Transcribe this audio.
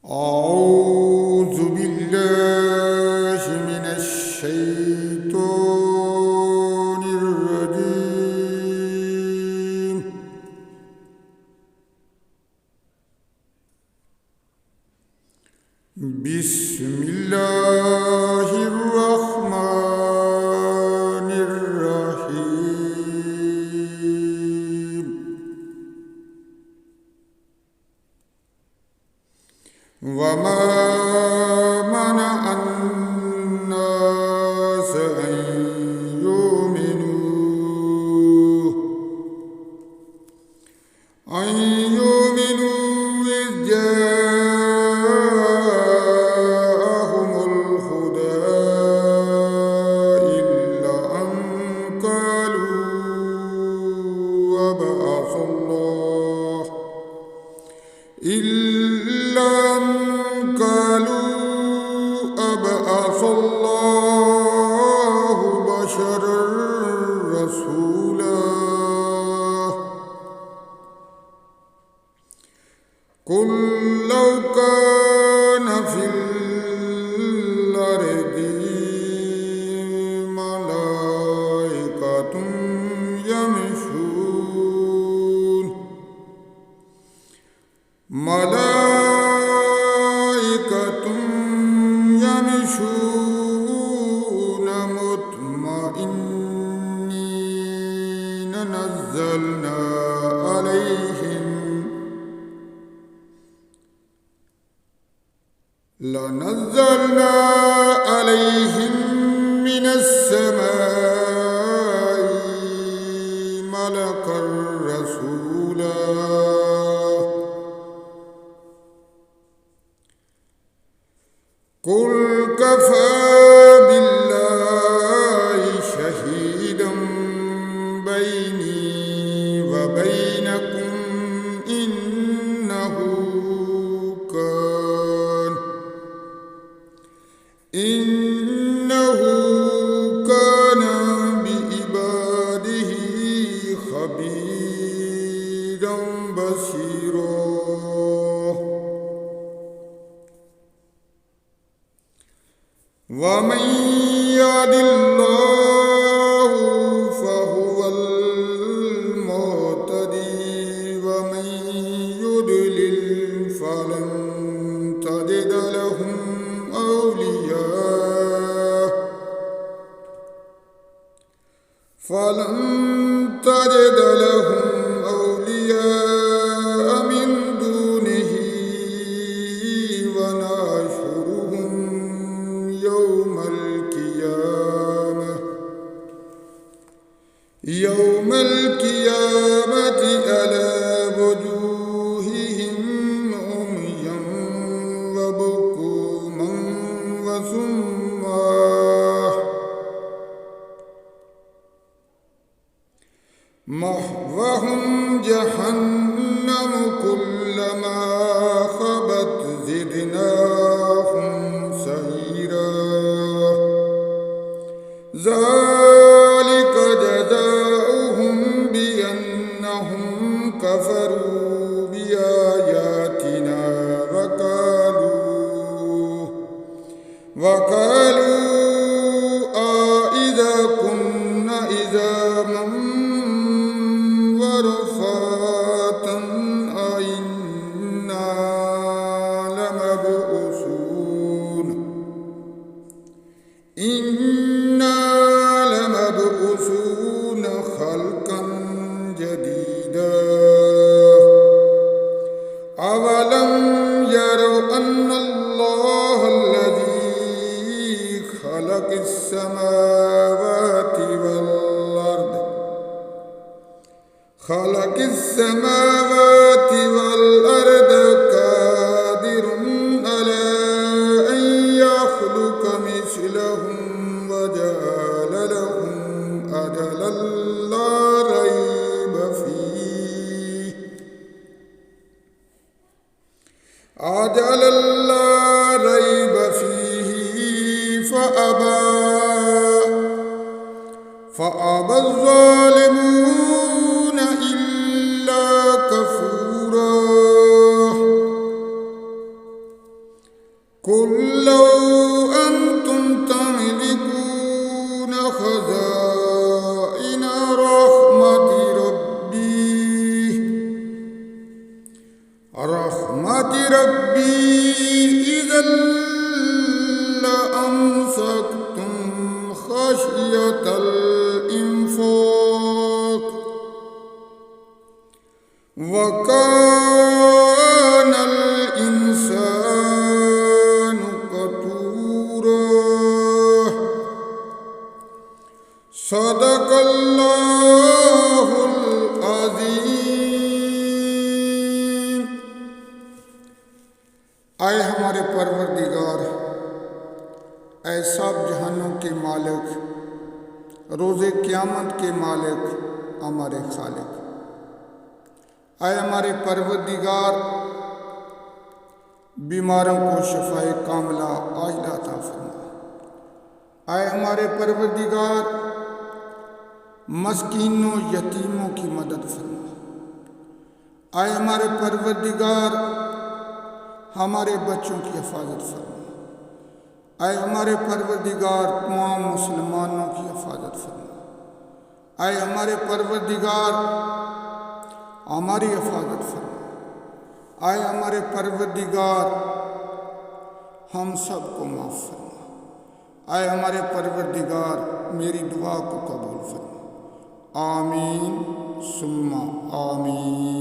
أعوذ بالله من الشيطان الرجيم. بسم الله الرحمن الرحيم. وما منع الناس أن يؤمنوا إذ جاءهم الهدى إلا أن قالوا أبعث الله بشرا رسولا. قل لو كان في الأرض ملائكة يمشون مطمئنين لنزلنا عليهم من السماء ملكا رسولا. قل كفى بالله شهيدا بيني وبينكم إنه كان بعباده خبيرا بصيرا. ومن يهد الله فهو المهتدي ومن يضلل فلن تجد لهم أولياء من دونه ونحشرهم يوم القيامة على وجوههم عميا وبكوما وصما مأواهم جهنم كلما خبت زدناهم سعيرا. ذلك جزاؤهم بأنهم كفروا بآياتنا وقالوا أإذا كنا عظاما ورفاتا أإنا لمبعوثون خلقا جديدا. أولم يروا أن الله الذي خلق السماوات والأرض قادر على أن يخلق مثلهم وجعل لهم أجلا لا ريب فيه فأبى الظالمون إلا كفورا. قل لو أنتم تملكون خزائن رحمة ربي إذا لأمسكتم خشية الإنفاق وكان الإنسان قتورا صدق الله العظيم۔ اے ہمارے پروردگار، اے سب جہانوں کے مالک، روز قیامت کے مالک، ہمارے خالق، اے ہمارے پروردگار، بیماروں کو شفائے کاملہ عاجلہ عطا فرما۔ اے ہمارے پروردگار، مسکینوں یتیموں کی مدد فرما۔ اے ہمارے پروردگار، ہمارے بچوں کی حفاظت فرما۔ اے ہمارے پروردگار، تمام مسلمانوں کی حفاظت فرما۔ اے ہمارے پروردگار، ہماری حفاظت فرما۔ اے ہمارے پروردگار، ہم سب کو معاف فرما۔ اے ہمارے پروردگار، میری دعا کو قبول فرما۔ آمین ثم آمین۔